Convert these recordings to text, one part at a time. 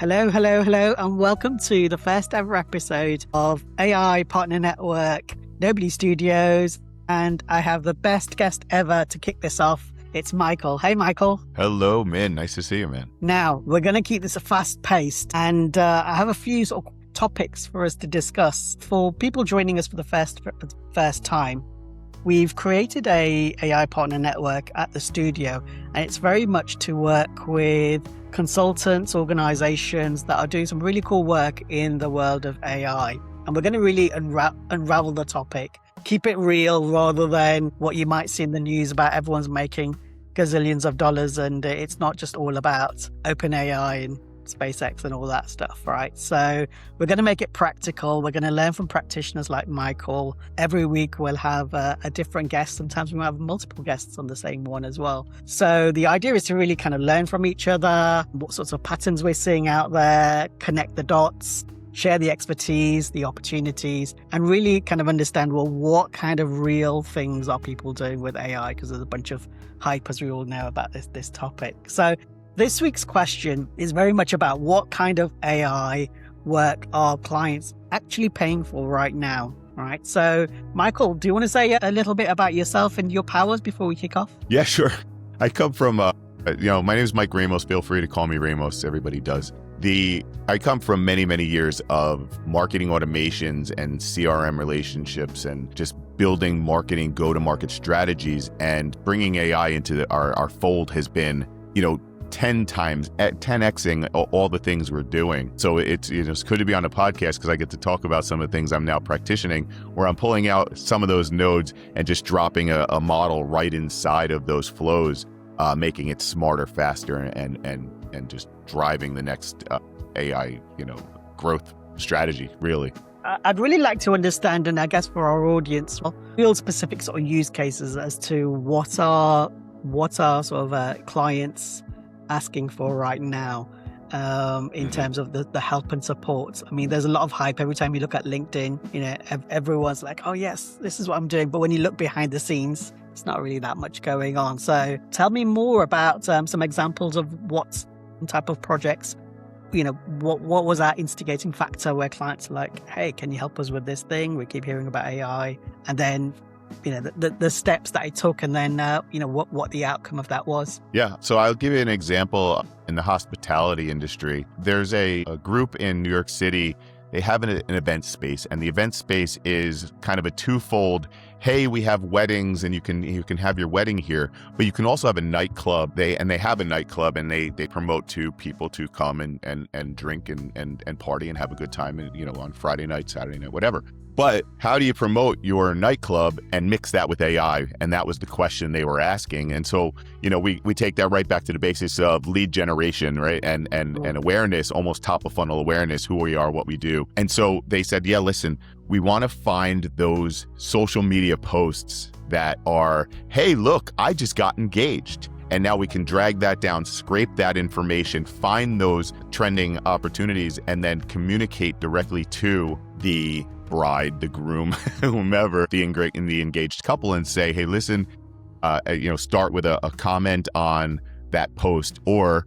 Hello, hello, hello, and welcome to the first ever episode of AI Partner Network, Nobody Studios, and I have the best guest ever to kick this off. It's Michael. Hey, Michael. Hello, Min. Nice to see you, man. Now, we're going to keep this fast-paced, and I have a few sort of topics for us to discuss. For people joining us for the first time, we've created a AI Partner Network at the studio, and it's very much to work with consultants, organizations that are doing some really cool work in the world of AI. And we're going to really unravel the topic, keep it real rather than what you might see in the news about everyone's making gazillions of dollars, and it's not just all about OpenAI and SpaceX and all that stuff, right? So we're going to make it practical. We're going to learn from practitioners like Michael. Every week we'll have a different guest. Sometimes we might have multiple guests on the same one as well. So the idea is to really kind of learn from each other, what sorts of patterns we're seeing out there, connect the dots, share the expertise, the opportunities, and really kind of understand, well, what kind of real things are people doing with AI? Because there's a bunch of hype, as we all know, about this topic. So this week's question is very much about what kind of AI work are clients actually paying for right now, right? So, Michael, do you want to say a little bit about yourself and your powers before we kick off? Yeah, sure. I come from, my name is Mike Ramos. Feel free to call me Ramos. Everybody does. I come from many, many years of marketing automations and CRM relationships and just building marketing go-to-market strategies, and bringing AI into our fold has been, 10xing all the things we're doing. So it's good to be on a podcast because I get to talk about some of the things I'm now practicing, where I'm pulling out some of those nodes and just dropping a model right inside of those flows, making it smarter, faster, and just driving the next AI, growth strategy, really. I'd really like to understand, and I guess for our audience, real specific sort of use cases as to what are sort of clients asking for right now in terms of the help and support. I mean, there's a lot of hype every time you look at LinkedIn. Everyone's like, oh yes, this is what I'm doing. But when you look behind the scenes, it's not really that much going on. So tell me more about some examples of what type of projects, what was that instigating factor where clients are like, hey, can you help us with this thing? We keep hearing about AI. And then the steps that it took, and then what the outcome of that was. Yeah, so I'll give you an example. In the hospitality industry, there's a group in New York City. They have an event space, and the event space is kind of a twofold. Hey, we have weddings, and you can have your wedding here, but you can also have a nightclub. They have a nightclub, and they promote to people to come and drink and party and have a good time, and on Friday night, Saturday night, whatever. But how do you promote your nightclub and mix that with AI? And that was the question they were asking. And so, we take that right back to the basis of lead generation, right? And awareness, almost top of funnel awareness, who we are, what we do. And so they said, yeah, listen, we want to find those social media posts that are, hey, look, I just got engaged. And now we can drag that down, scrape that information, find those trending opportunities, and then communicate directly to the bride, the groom, whomever, the engaged couple, and say, hey, listen, start with a comment on that post, or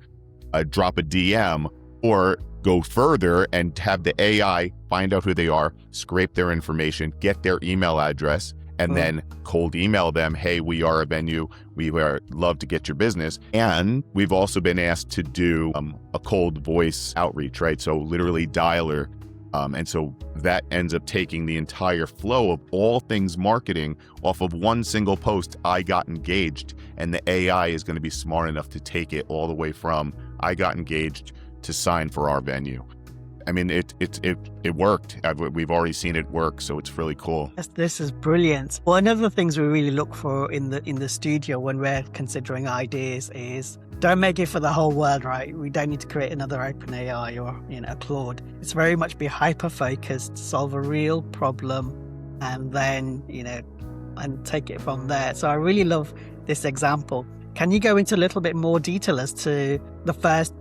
drop a DM, or go further and have the AI find out who they are, scrape their information, get their email address, and then cold email them, hey, we are a venue, we love to get your business. And we've also been asked to do a cold voice outreach, right? So literally dialer. And so that ends up taking the entire flow of all things marketing off of one single post, I got engaged, and the AI is going to be smart enough to take it all the way from I got engaged to sign for our venue. I mean, it worked. We've already seen it work, so it's really cool. This is brilliant. One of the things we really look for in the studio when we're considering ideas is, don't make it for the whole world, right? We don't need to create another OpenAI or a Claude. It's very much be hyper-focused, solve a real problem, and then and take it from there. So I really love this example. Can you go into a little bit more detail as to the first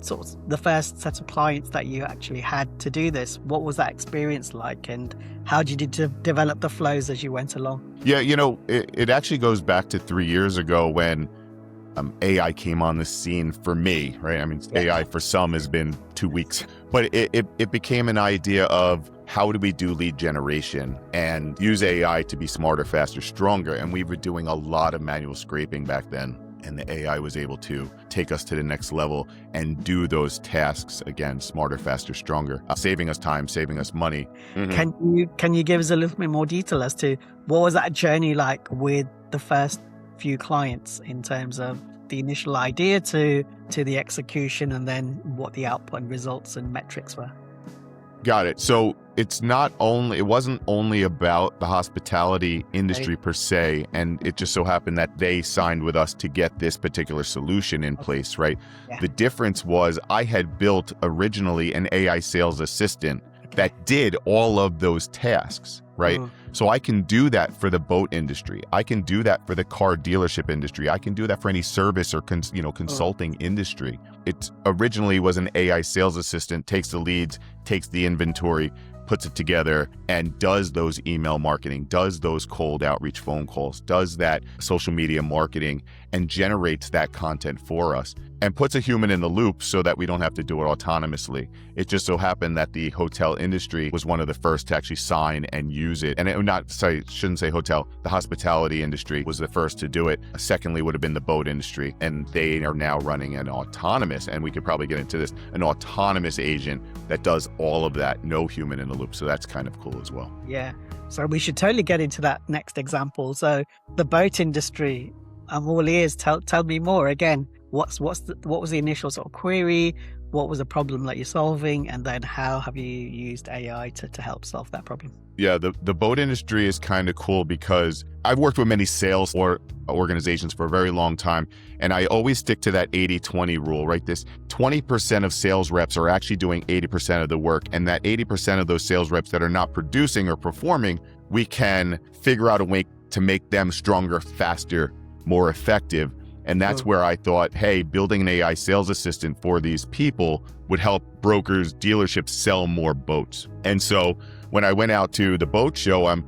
set of clients that you actually had to do this? What was that experience like, and how did you develop the flows as you went along? Yeah, it actually goes back to 3 years ago when AI came on the scene for me, right? I mean, AI for some has been 2 weeks, but it became an idea of how do we do lead generation and use AI to be smarter, faster, stronger. And we were doing a lot of manual scraping back then. And the AI was able to take us to the next level and do those tasks again, smarter, faster, stronger, saving us time, saving us money. Can you give us a little bit more detail as to what was that journey like with the first few clients in terms of the initial idea to the execution, and then what the output and results and metrics were? Got it. So it wasn't only about the hospitality industry per se, and it just so happened that they signed with us to get this particular solution in place, right? Yeah. The difference was I had built originally an AI sales assistant that did all of those tasks, right? So I can do that for the boat industry. I can do that for the car dealership industry. I can do that for any service or consulting industry. It originally was an AI sales assistant, takes the leads, takes the inventory, puts it together, and does those email marketing, does those cold outreach phone calls, does that social media marketing, and generates that content for us and puts a human in the loop so that we don't have to do it autonomously. It just so happened that the hotel industry was one of the first to actually sign and use it. And shouldn't say hotel, the hospitality industry was the first to do it. Secondly would have been the boat industry, and they are now running an autonomous, and we could probably get into this, an autonomous agent that does all of that, no human in the loop. So that's kind of cool as well. Yeah. So we should totally get into that next example. So the boat industry, I'm all ears. Tell me more again. What was the initial sort of query? What was the problem that you're solving? And then how have you used AI to help solve that problem? Yeah, the boat industry is kind of cool because I've worked with many sales or organizations for a very long time, and I always stick to that 80-20 rule, right? This 20% of sales reps are actually doing 80% of the work, and that 80% of those sales reps that are not producing or performing, we can figure out a way to make them stronger, faster, more effective. And that's where I thought, hey, building an AI sales assistant for these people would help brokers, dealerships sell more boats. And so when I went out to the boat show, I'm,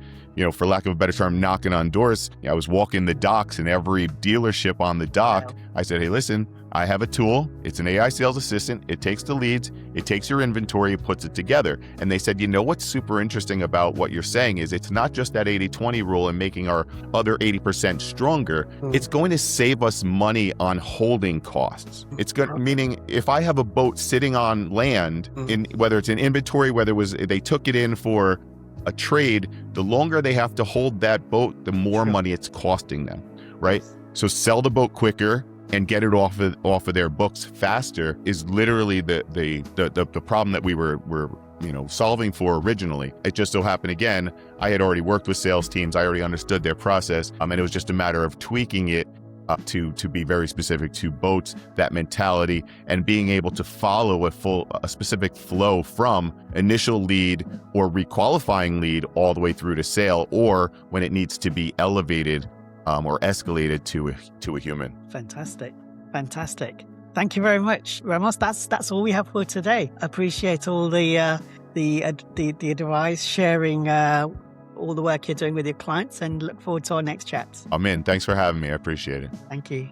for lack of a better term, knocking on doors. I was walking the docks, and every dealership on the dock, I said, hey, listen, I have a tool. It's an AI sales assistant. It takes the leads, it takes your inventory, it puts it together. And they said, what's super interesting about what you're saying is it's not just that 80-20 rule and making our other 80% stronger. It's going to save us money on holding costs. It's good, meaning if I have a boat sitting on land, in whether it's an inventory, whether they took it in for a trade, the longer they have to hold that boat, the more money it's costing them, right? So sell the boat quicker and get it off of their books faster is literally the problem that we were solving for originally. It just so happened, again, I had already worked with sales teams. I already understood their process. And it was just a matter of tweaking it to be very specific to boats, that mentality, and being able to follow a specific flow from initial lead or requalifying lead all the way through to sale, or when it needs to be elevated or escalated to a human. Fantastic. Thank you very much, Ramos. That's all we have for today. Appreciate all the advice, sharing all the work you're doing with your clients, and look forward to our next chats. I'm in. Thanks for having me. I appreciate it. Thank you.